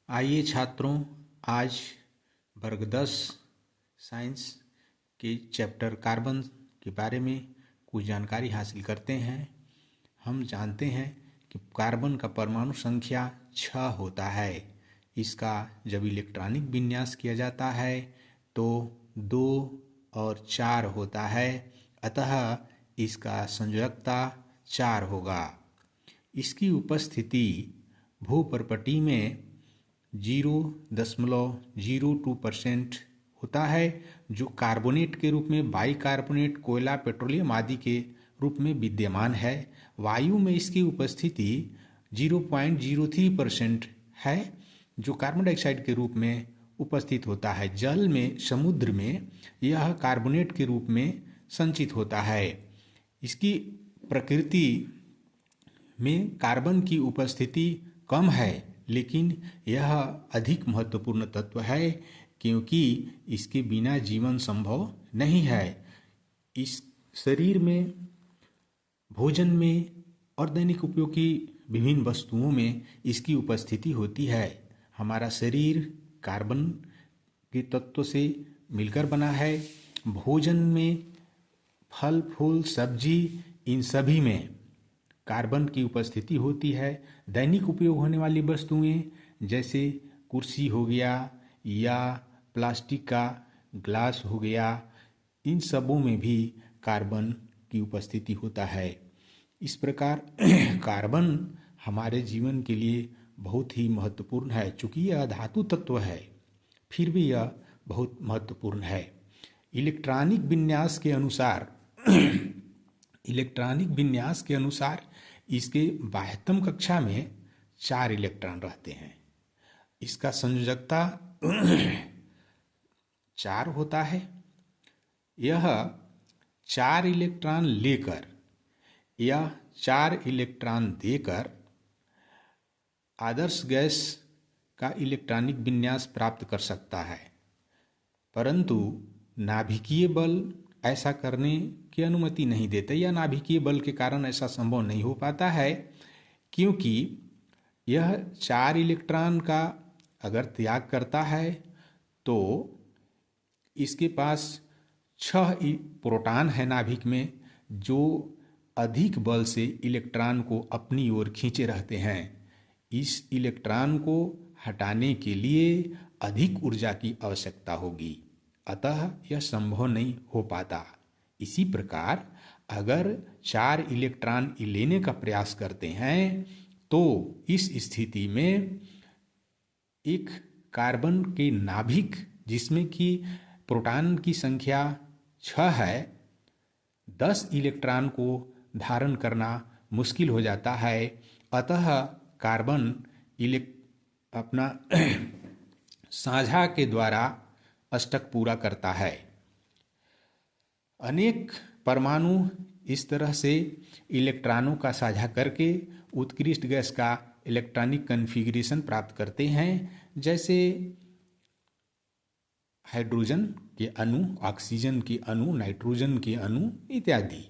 आइए छात्रों, आज वर्ग 10 साइंस के चैप्टर कार्बन के बारे में कुछ जानकारी हासिल करते हैं। हम जानते हैं कि कार्बन का परमाणु संख्या 6 होता है। इसका जब इलेक्ट्रॉनिक विन्यास किया जाता है तो 2 और 4 होता है, अतः इसका संयोजकता 4 होगा। इसकी उपस्थिति भूपर्पटी में 0.02% होता है, जो कार्बोनेट के रूप में बाइकार्बोनेट, कोयला, पेट्रोलियम आदि के रूप में विद्यमान है। वायु में इसकी उपस्थिति 0.03% है, जो कार्बन डाइऑक्साइड के रूप में उपस्थित होता है। जल में, समुद्र में यह कार्बोनेट के रूप में संचित होता है। इसकी प्रकृति में कार्बन की उपस्थिति कम है, लेकिन यह अधिक महत्वपूर्ण तत्व है क्योंकि इसके बिना जीवन संभव नहीं है। इस शरीर में, भोजन में और दैनिक उपयोग की विभिन्न वस्तुओं में इसकी उपस्थिति होती है। हमारा शरीर कार्बन के तत्व से मिलकर बना है। भोजन में फल, फूल, सब्जी, इन सभी में कार्बन की उपस्थिति होती है। दैनिक उपयोग होने वाली वस्तुएं जैसे कुर्सी हो गया या प्लास्टिक का ग्लास हो गया, इन सबों में भी कार्बन की उपस्थिति होता है। इस प्रकार कार्बन हमारे जीवन के लिए बहुत ही महत्वपूर्ण है। चूँकि यह धातु तत्व है, फिर भी यह बहुत महत्वपूर्ण है। इलेक्ट्रॉनिक विन्यास के अनुसार इसके बाह्यतम कक्षा में 4 इलेक्ट्रॉन रहते हैं। इसका संयोजकता 4 होता है। यह 4 इलेक्ट्रॉन लेकर या 4 इलेक्ट्रॉन देकर आदर्श गैस का इलेक्ट्रॉनिक विन्यास प्राप्त कर सकता है, परंतु नाभिकीय बल ऐसा करने की अनुमति नहीं देते, या नाभिकीय बल के कारण ऐसा संभव नहीं हो पाता है, क्योंकि यह 4 इलेक्ट्रॉन का अगर त्याग करता है तो इसके पास 6 प्रोटॉन है नाभिक में, जो अधिक बल से इलेक्ट्रॉन को अपनी ओर खींचे रहते हैं। इस इलेक्ट्रॉन को हटाने के लिए अधिक ऊर्जा की आवश्यकता होगी, अतः यह संभव नहीं हो पाता। इसी प्रकार अगर 4 इलेक्ट्रॉन लेने का प्रयास करते हैं तो इस स्थिति में एक कार्बन के नाभिक, जिसमें कि प्रोटॉन की संख्या 6 है, 10 इलेक्ट्रॉन को धारण करना मुश्किल हो जाता है। अतः कार्बन अपना साझा के द्वारा अष्टक पूरा करता है। अनेक परमाणु इस तरह से इलेक्ट्रॉनों का साझा करके उत्कृष्ट गैस का इलेक्ट्रॉनिक कॉन्फ़िगरेशन प्राप्त करते हैं, जैसे हाइड्रोजन के अणु, ऑक्सीजन के अणु, नाइट्रोजन के अणु इत्यादि।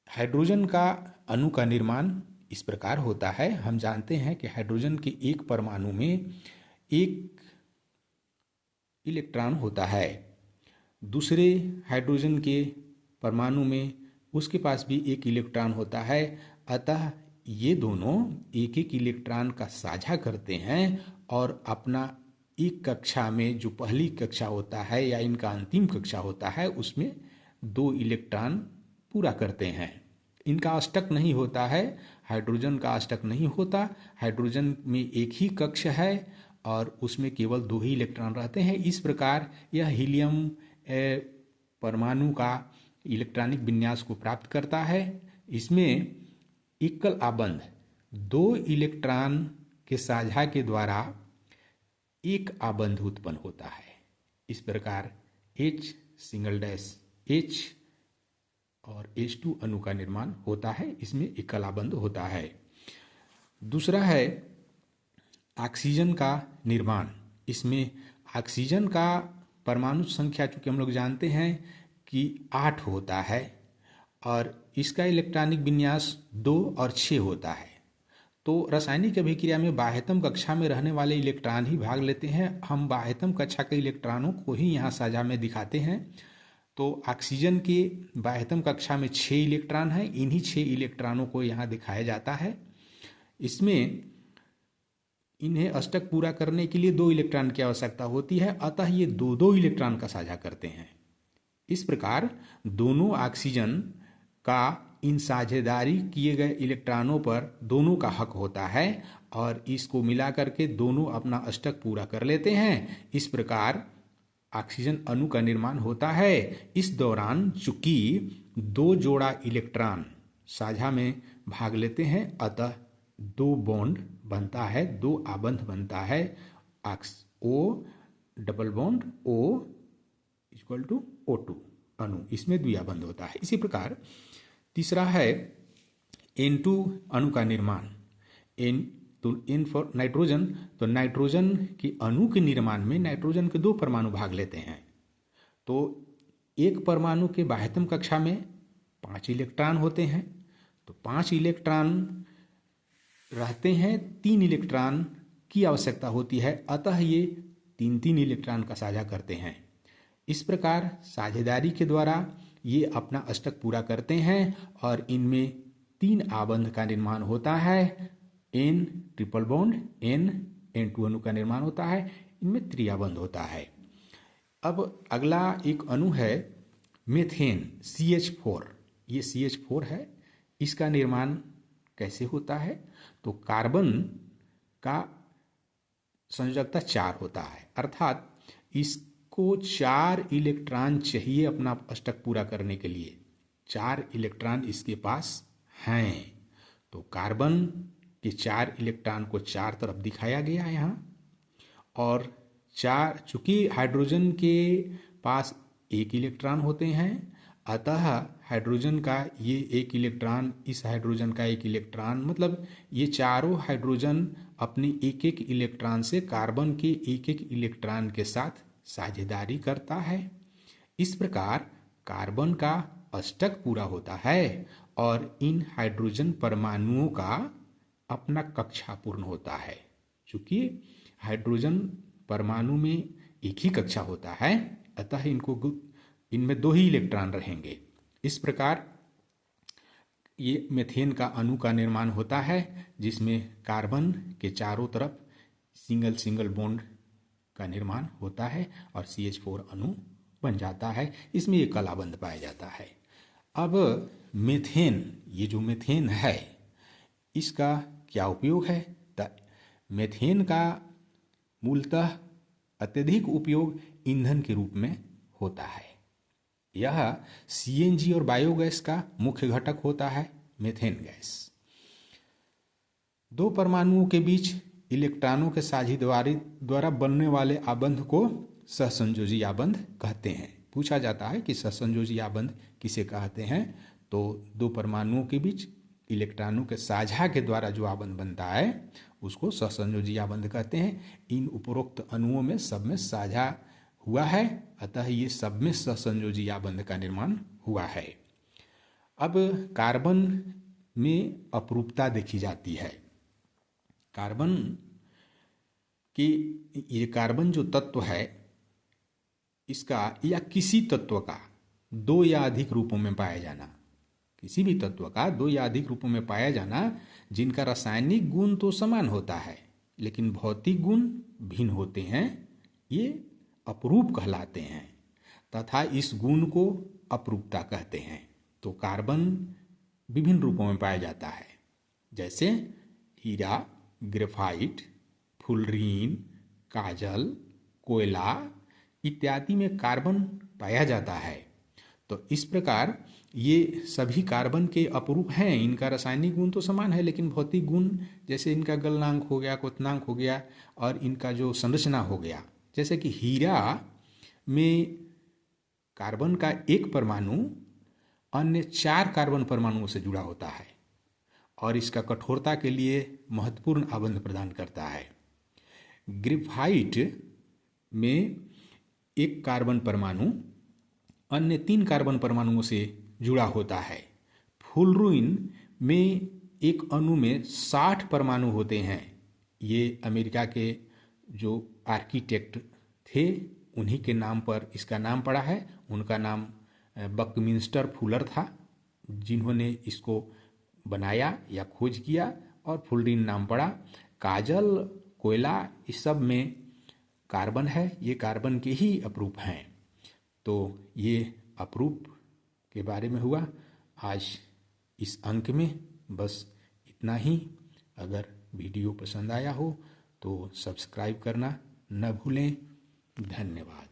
हाइड्रोजन का अणु का निर्माण इस प्रकार होता है। हम जानते हैं कि हाइड्रोजन के एक परमाणु में एक इलेक्ट्रॉन होता है, दूसरे हाइड्रोजन के परमाणु में उसके पास भी एक इलेक्ट्रॉन होता है। अतः ये दोनों एक एक इलेक्ट्रॉन का साझा करते हैं और अपना एक कक्षा में, जो पहली कक्षा होता है या इनका अंतिम कक्षा होता है, उसमें 2 इलेक्ट्रॉन पूरा करते हैं। इनका अष्टक नहीं होता है, हाइड्रोजन का अष्टक नहीं होता। हाइड्रोजन में एक ही कक्ष है और उसमें केवल 2 ही इलेक्ट्रॉन रहते हैं। इस प्रकार यह हीलियम परमाणु का इलेक्ट्रॉनिक विन्यास को प्राप्त करता है। इसमें एकल आबंध 2 इलेक्ट्रॉन के साझा के द्वारा एक आबंध उत्पन्न होता है। इस प्रकार H और H2 अणु का निर्माण होता है। इसमें एकल आबंध होता है। दूसरा है ऑक्सीजन का निर्माण। इसमें ऑक्सीजन का परमाणु संख्या, चूँकि हम लोग जानते हैं कि 8 होता है और इसका इलेक्ट्रॉनिक विन्यास 2 और 6 होता है, तो रासायनिक अभिक्रिया में बाह्यतम कक्षा में रहने वाले इलेक्ट्रॉन ही भाग लेते हैं। हम बाह्यतम कक्षा के इलेक्ट्रॉनों को ही यहाँ साझा में दिखाते हैं। तो ऑक्सीजन के बाह्यतम कक्षा में 6 इलेक्ट्रॉन हैं, इन्हीं 6 इलेक्ट्रॉनों को यहाँ दिखाया जाता है। इसमें इन्हें अष्टक पूरा करने के लिए 2 इलेक्ट्रॉन की आवश्यकता होती है, अतः ये 2-2 इलेक्ट्रॉन का साझा करते हैं। इस प्रकार दोनों ऑक्सीजन का इन साझेदारी किए गए इलेक्ट्रॉनों पर दोनों का हक होता है और इसको मिला करके दोनों अपना अष्टक पूरा कर लेते हैं। इस प्रकार ऑक्सीजन अणु का निर्माण होता है। इस दौरान चूंकि 2 जोड़ा इलेक्ट्रॉन साझा में भाग लेते हैं, अतः 2 बॉन्ड बनता है, 2 आबंध बनता है। O double bond O equal to O2 अणु, इसमें द्विआबंध होता है। इसी प्रकार तीसरा है N2 अणु का निर्माण। N फॉर नाइट्रोजन, तो नाइट्रोजन के अणु के निर्माण में नाइट्रोजन के 2 परमाणु भाग लेते हैं। तो एक परमाणु के बाह्यतम कक्षा में 5 इलेक्ट्रॉन होते हैं, तो 5 इलेक्ट्रॉन रहते हैं, 3 इलेक्ट्रॉन की आवश्यकता होती है, अतः ये 3-3 इलेक्ट्रॉन का साझा करते हैं। इस प्रकार साझेदारी के द्वारा ये अपना अष्टक पूरा करते हैं और इनमें 3 आबंध का निर्माण होता है। N ट्रिपल बॉन्ड N2 अणु का निर्माण होता है, इनमें त्रिआबंध होता है। अब अगला एक अणु है मेथेन CH4। ये CH4 है, इसका निर्माण कैसे होता है? तो कार्बन का संयोजकता 4 होता है, अर्थात इसको 4 इलेक्ट्रॉन चाहिए अपना अष्टक पूरा करने के लिए। 4 इलेक्ट्रॉन इसके पास हैं, तो कार्बन के 4 इलेक्ट्रॉन को 4 तरफ दिखाया गया है यहाँ। और 4, चूंकि हाइड्रोजन के पास 1 इलेक्ट्रॉन होते हैं, अतः हाइड्रोजन का ये 1 इलेक्ट्रॉन, इस हाइड्रोजन का 1 इलेक्ट्रॉन, मतलब ये चारों हाइड्रोजन अपने 1-1 इलेक्ट्रॉन से कार्बन के 1-1 इलेक्ट्रॉन के साथ साझेदारी करता है। इस प्रकार कार्बन का अष्टक पूरा होता है और इन हाइड्रोजन परमाणुओं का अपना कक्षा पूर्ण होता है। चूंकि हाइड्रोजन परमाणु में एक ही कक्षा होता है, अतः इनमें 2 ही इलेक्ट्रॉन रहेंगे। इस प्रकार ये मेथेन का अणु का निर्माण होता है, जिसमें कार्बन के चारों तरफ सिंगल बॉन्ड का निर्माण होता है और CH4 अणु बन जाता है। इसमें एक कलाबंध पाया जाता है। अब मेथेन, ये जो मेथेन है, इसका क्या उपयोग है? तो मेथेन का मूलतः अत्यधिक उपयोग ईंधन के रूप में होता है। यह CNG और बायोगैस का मुख्य घटक होता है। मेथेन गैस 2 परमाणुओं के बीच इलेक्ट्रॉनों के साझेदारी द्वारा बनने वाले आबंध को सहसंयोजी आबंध कहते हैं। पूछा जाता है कि सहसंयोजी आबंध किसे कहते हैं? तो 2 परमाणुओं के बीच इलेक्ट्रॉनों के साझा के द्वारा जो आबंध बनता है उसको सहसंयोजी आबंध कहते हैं। इन उपरोक्त अणुओं में सब में साझा हुआ है, अतः ये सब में सहसंयोजी आबंध का निर्माण हुआ है। अब कार्बन में अपरूपता देखी जाती है। कार्बन की, ये कार्बन जो तत्व है, इसका या किसी तत्व का 2 या अधिक रूपों में पाया जाना, किसी भी तत्व का 2 या अधिक रूपों में पाया जाना, जिनका रासायनिक गुण तो समान होता है लेकिन भौतिक गुण भिन्न होते हैं, ये अपरूप कहलाते हैं तथा इस गुण को अपरूपता कहते हैं। तो कार्बन विभिन्न रूपों में पाया जाता है, जैसे हीरा, ग्रेफाइट, फुलरीन, काजल, कोयला इत्यादि में कार्बन पाया जाता है। तो इस प्रकार ये सभी कार्बन के अपरूप हैं। इनका रासायनिक गुण तो समान है लेकिन भौतिक गुण, जैसे इनका गलनांक हो गया, क्वथनांक हो गया और इनका जो संरचना हो गया, जैसे कि हीरा में कार्बन का 1 परमाणु अन्य 4 कार्बन परमाणुओं से जुड़ा होता है और इसका कठोरता के लिए महत्वपूर्ण आबंध प्रदान करता है। ग्रेफाइट में 1 कार्बन परमाणु अन्य 3 कार्बन परमाणुओं से जुड़ा होता है। फुलरीन में एक अणु में 60 परमाणु होते हैं। ये अमेरिका के जो आर्किटेक्ट थे उन्हीं के नाम पर इसका नाम पड़ा है। उनका नाम बकमिंस्टर फुलर था, जिन्होंने इसको बनाया या खोज किया, और फ्लोरीन नाम पड़ा। काजल, कोयला, इस सब में कार्बन है, ये कार्बन के ही अपरूप हैं। तो ये अपरूप के बारे में हुआ आज इस अंक में। बस इतना ही। अगर वीडियो पसंद आया हो तो सब्सक्राइब करना न भूलें। धन्यवाद।